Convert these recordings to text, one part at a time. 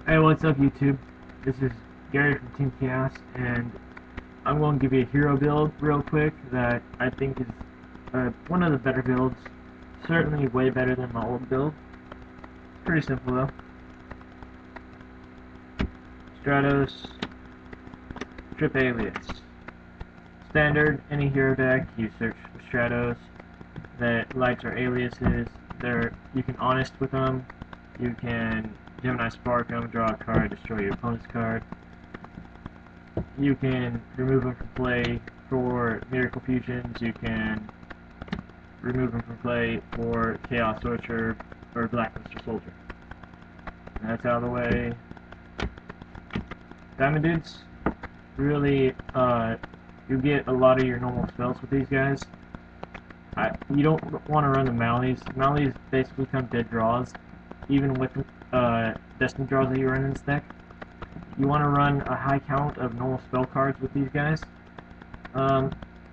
Hey, what's up, YouTube? This is Gary from Team Chaos, and I'm going to give you a hero build real quick that I think is one of the better builds. Certainly way better than my old build. Pretty simple though. Stratos, Trip Alias. Standard, any hero deck, you search for Stratos. That lights are aliases. You can honest with them. You can Gemini Spark them, draw a card, destroy your opponent's card. You can remove them from play for Miracle Fusions. You can remove them from play for Chaos Sorcerer or Blackluster Soldier. And that's out of the way. Diamond Dudes, really, you get a lot of your normal spells with these guys. You don't want to run the Malleys. Malleys basically become dead draws, even with Destiny draws that you run in this deck. You want to run a high count of normal spell cards with these guys.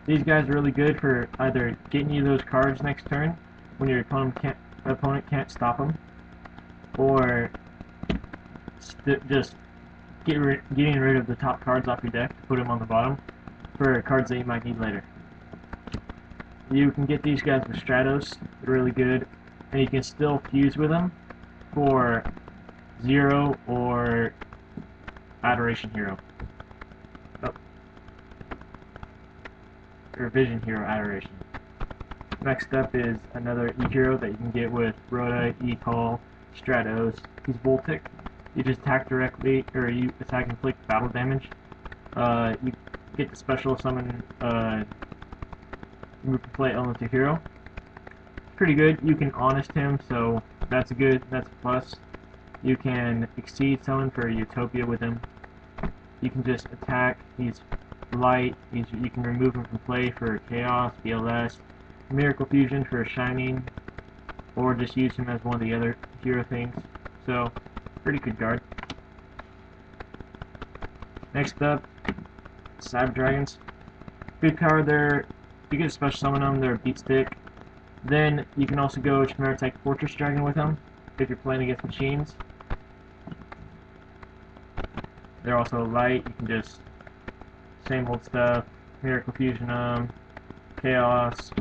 These guys are really good for either getting you those cards next turn when your opponent can't stop them, or just getting rid of the top cards off your deck to put them on the bottom for cards that you might need later. You can get these guys with Stratos, they're really good, and you can still fuse with them for Zero or Adoration Hero. Or Vision Hero Adoration. Next up is another E-Hero that you can get with Rhoda, E-Call, Stratos. He's Voltic. You just attack directly, or you attack and inflict battle damage. You get the special summon move to play Elemental Hero. Pretty good. You can honest him, so that's a plus. You can exceed summon for Utopia with him. You can just attack. He's light. You can remove him from play for Chaos, BLS, Miracle Fusion for Shining, or just use him as one of the other hero things. So, pretty good card. Next up, Cyber Dragons. Good card there. You can special summon them. They're a beat stick. Then you can also go Chimera Tech Fortress Dragon with them if you're playing against machines. They're also light. You can just same old stuff. Miracle Fusion them. Chaos.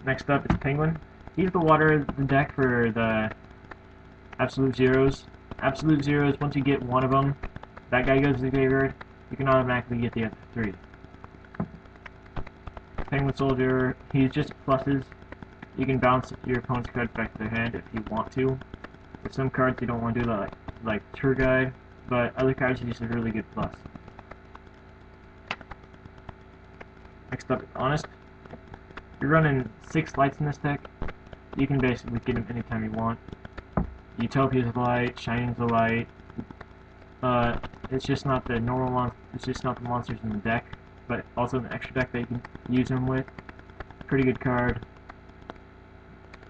Next up is Penguin. He's the water of the deck for the Absolute Zeros. Absolute Zeros, once you get one of them, that guy goes to the graveyard, you can automatically get the other three. Penguin Soldier, he's just pluses. You can bounce your opponent's cards back to their hand if you want to. With some cards you don't want to do that, like Tour Guide, but other cards are just a really good plus. Next up is Honest. You're running 6 lights in this deck. You can basically get them anytime you want. Utopia's a light, Shining's a light. It's just not the normal it's just not the monsters in the deck, but also an extra deck that you can use them with. Pretty good card.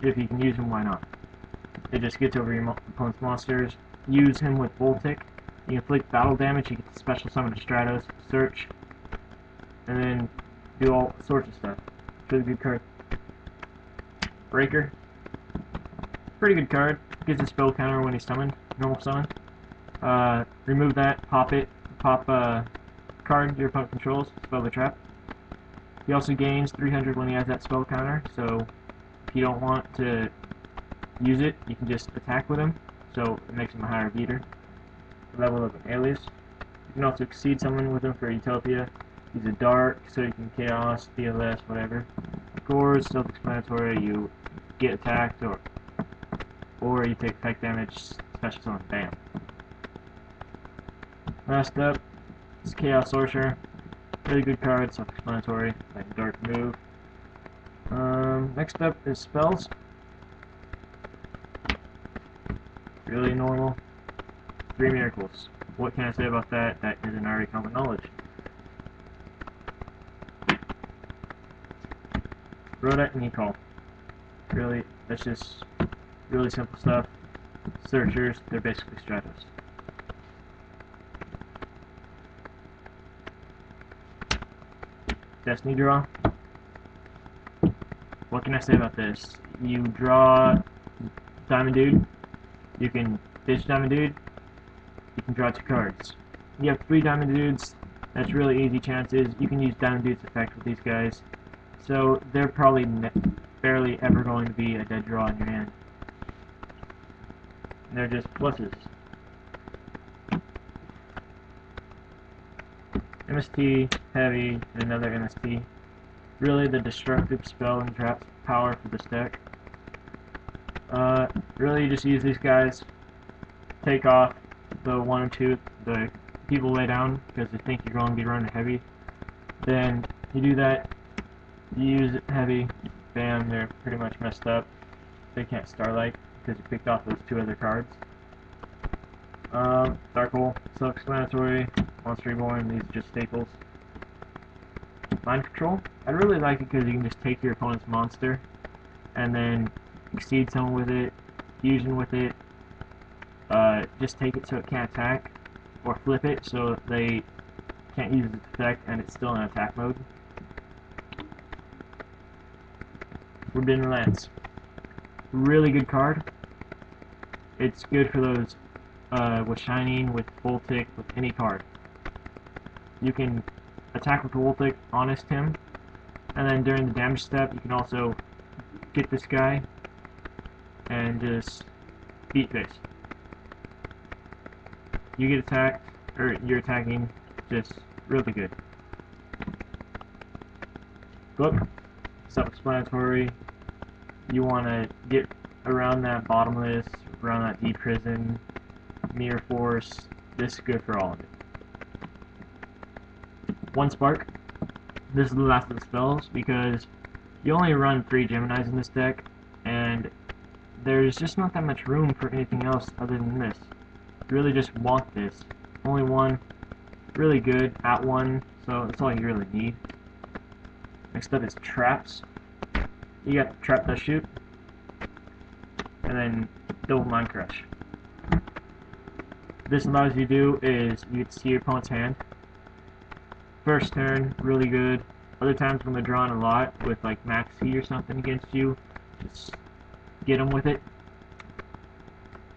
If you can use him, why not? It just gets over your opponent's monsters. Use him with Voltic. You inflict battle damage, you get the special summon to Stratos, search, and then do all sorts of stuff. Really good card. Breaker. Pretty good card. Gives a spell counter when he's summoned. Normal summon. Remove that, pop it, pop a card your opponent controls, spell the trap. He also gains 300 when he has that spell counter, so if you don't want to use it, you can just attack with him, so it makes him a higher beater. Level of an alias. You can also exceed someone with him for Utopia. He's a dark, so you can Chaos, DLS, whatever. Scores, self-explanatory, you get attacked, or you take effect damage, special summon, bam. Last up is Chaos Sorcerer. Really good card, self-explanatory, like dark move. Next up is spells. Really normal. 3 miracles. What can I say about that? That is an already common knowledge. Rhoda and E-Call. Really, that's just really simple stuff. Searchers, they're basically Stratos. Destiny draw. What can I say about this? You draw Diamond Dude. You can ditch Diamond Dude. you can draw 2 cards. You have 3 Diamond Dudes. That's really easy chances. You can use Diamond Dude's effect with these guys. So they're probably barely ever going to be a dead draw in your hand. And they're just pluses. MST, Heavy, and another MST. Really the destructive spell and trap power for this deck. Really you just use these guys, take off the 1 or 2 the people lay down because they think you're going to be running Heavy. Then you do that, you use it Heavy, bam, they're pretty much messed up. They can't Starlight because you picked off those 2 other cards. Dark Hole, self-explanatory, Monster Reborn, these are just staples. Mind Control, I really like it because you can just take your opponent's monster and then exceed someone with it, fusion with it, just take it so it can't attack, or flip it so they can't use its effect and it's still in attack mode. Forbidden Lance, really good card. It's good for those with Shining, with Voltic, with any card. You can attack with Voltic, Honest him, and then during the damage step you can also get this guy and just beat face. You get attacked, or you're attacking, just really good. Book, self-explanatory. You want to get around that Bottomless, around that Deep Prison, Mirror Force. This is good for all of it. 1 Spark. This is the last of the spells because you only run 3 Geminis in this deck, and there's just not that much room for anything else other than this. You really just want this. Only 1, really good at 1, so that's all you really need. Next up is Traps. You got Trap Dust Shoot, and then Double Mind Crush. This allows you to do is you get to see your opponent's hand. First turn, really good. Other times when they're drawing a lot with like Maxi or something against you, just get them with it.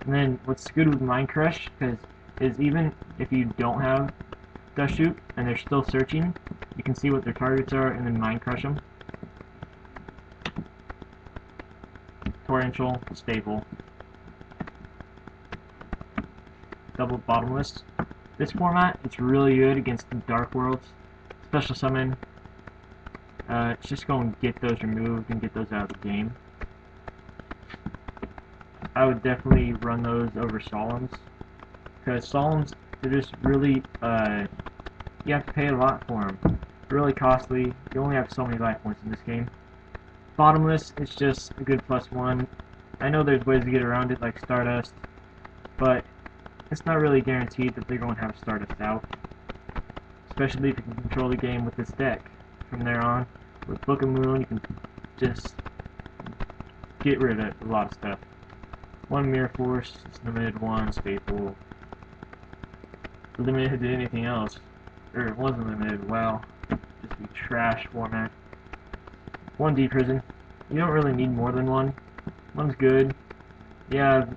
And then what's good with Mind Crush is even if you don't have Dust Shoot and they're still searching, you can see what their targets are and then Mind Crush them. Torrential, Staple. Double Bottomless. This format, it's really good against the Dark Worlds. Special Summon. It's just going to get those removed and get those out of the game. I would definitely run those over Solemns, because Solemns, they're just really, you have to pay a lot for them. Really costly. You only have so many life points in this game. Bottomless, it's just a good +1. I know there's ways to get around it, like Stardust, but it's not really guaranteed that they're going to have Stardust out. Especially if you can control the game with this deck. From there on, with Book of Moon, you can just get rid of a lot of stuff. 1 Mirror Force, it's limited, 1 Staple. Limited to anything else. Or it wasn't limited, wow. Just be trash format. 1 Deep Prison. You don't really need more than 1. 1's good. You have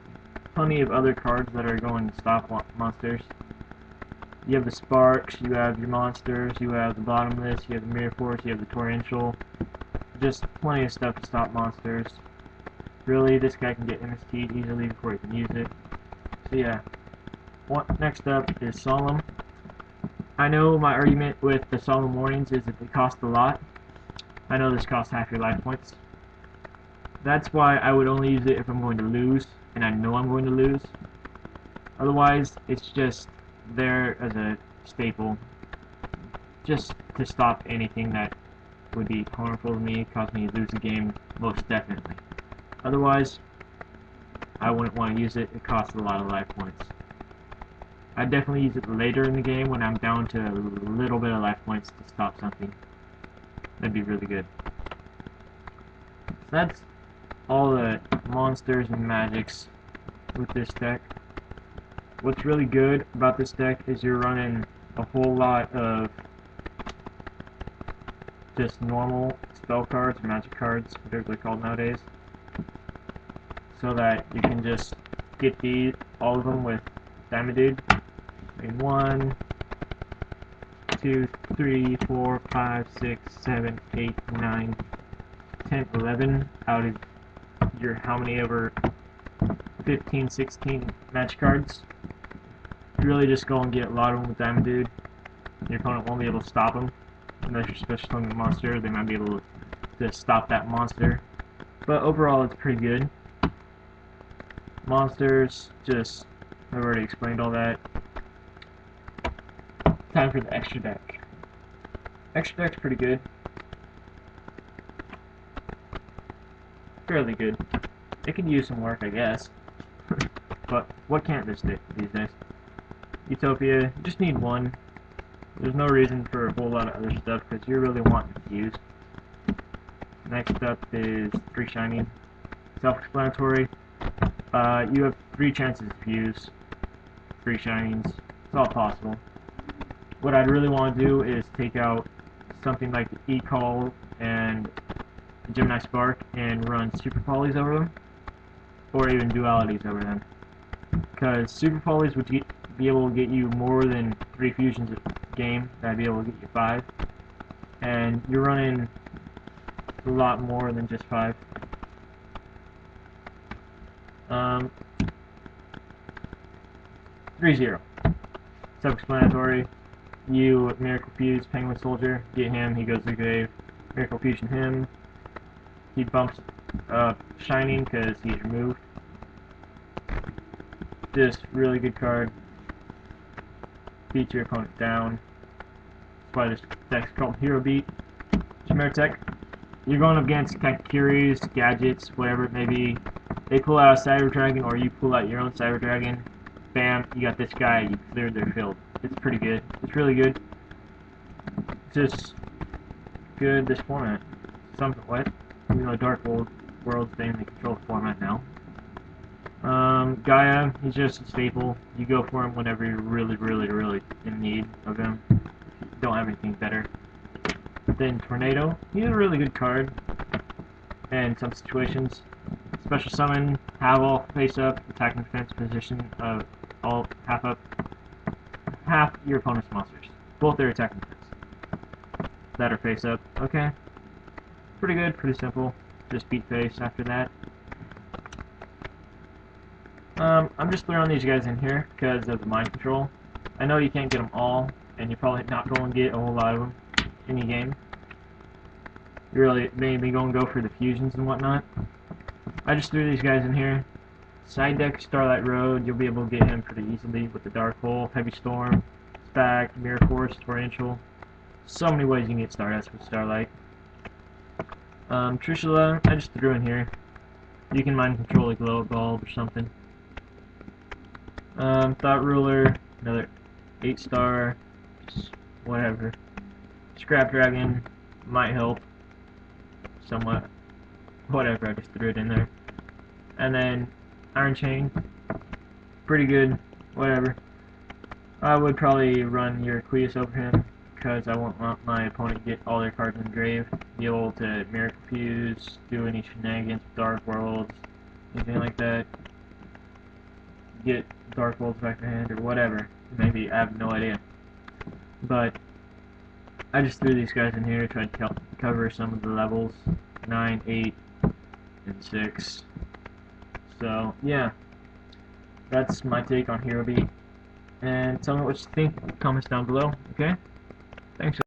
plenty of other cards that are going to stop monsters. You have the Sparks, you have your monsters, you have the Bottomless, you have the Mirror Force, you have the Torrential. Just plenty of stuff to stop monsters. Really, this guy can get MST'd easily before he can use it. So yeah. Next up is Solemn. I know my argument with the Solemn Warnings is that they cost a lot. I know this costs half your life points. That's why I would only use it if I'm going to lose, and I know I'm going to lose. Otherwise, it's just there as a staple, just to stop anything that would be harmful to me, cause me to lose the game, most definitely. Otherwise, I wouldn't want to use it. It costs a lot of life points. I'd definitely use it later in the game when I'm down to a little bit of life points to stop something. That'd be really good. So that's all the monsters and magics with this deck. What's really good about this deck is you're running a whole lot of just normal spell cards, or magic cards, whatever they're called nowadays, so that you can just get all of them with Diamond Dude, mean, 1, 2, 3, 4, 5, 6, 7, 8, 9, 10, 11 out of your how many over 15, 16 match cards. You really just go and get a lot of them with Diamond Dude. Your opponent won't be able to stop them. Unless you're special summoning a monster, they might be able to stop that monster. But overall, it's pretty good. Monsters, just, I've already explained all that. Time for the extra deck. Extra deck's pretty good. Fairly good. It can use some work, I guess. But what can't this do these days? Utopia, you just need one. There's no reason for a whole lot of other stuff because you're really wanting to use. Next up is 3 shiny. Self-explanatory. You have 3 chances to use 3 shinings. It's all possible. What I'd really want to do is take out something like the E-Call and Gemini Spark and run Super Polys over them, or even Dualities over them. Because Super Polys would be able to get you more than 3 fusions a game. That'd be able to get you 5. And you're running a lot more than just 5. 3-0. Self-explanatory. You Miracle Fuse Penguin Soldier, get him, he goes to the grave. Miracle Fusion him. He bumps Shining because he's removed. Just really good card. Beat your opponent down. That's why this deck's called Hero Beat. Chimera Tech. You're going up against Kakiris, Gadgets, whatever it may be. They pull out a Cyber Dragon or you pull out your own Cyber Dragon. Bam, you got this guy, you cleared their field. It's pretty good. It's really good. Just good this format. Something what? You know, Dark World's mainly control format now. Gaia, he's just a staple. You go for him whenever you're really in need of him. If you don't have anything better. Then Tornado, he's a really good card in some situations. Special summon, have all face up, attack and defense position of all half up. Half your opponent's monsters. Both their attack and defense. That are face up. Okay. Pretty good, pretty simple. Just beat face after that. I'm just throwing these guys in here because of the mind control. I know you can't get them all, and you're probably not going to get a whole lot of them in your game. You really maybe going to go for the fusions and whatnot. I just threw these guys in here. Side deck Starlight Road, you'll be able to get him pretty easily with the Dark Hole, Heavy Storm, Spack, Mirror Force, Torrential. So many ways you can get Stardust with Starlight. Trishula, I just threw in here. You can mind control a Glow Bulb or something. Thought Ruler, another 8-star, just whatever. Scrap Dragon might help somewhat. Whatever, I just threw it in there. And then Iron Chain, pretty good, whatever. I would probably run Eurycleus over him because I won't want my opponent to get all their cards in the grave, be able to Miracle Fuse, do any shenanigans with Dark Worlds, anything like that. Get Dark Worlds back to hand or whatever. Maybe, I have no idea. But I just threw these guys in here, tried to cover some of the levels, 9, 8, and 6. So, yeah. That's my take on Hero Beat. And tell me what you think in the comments down below, okay? Thanks.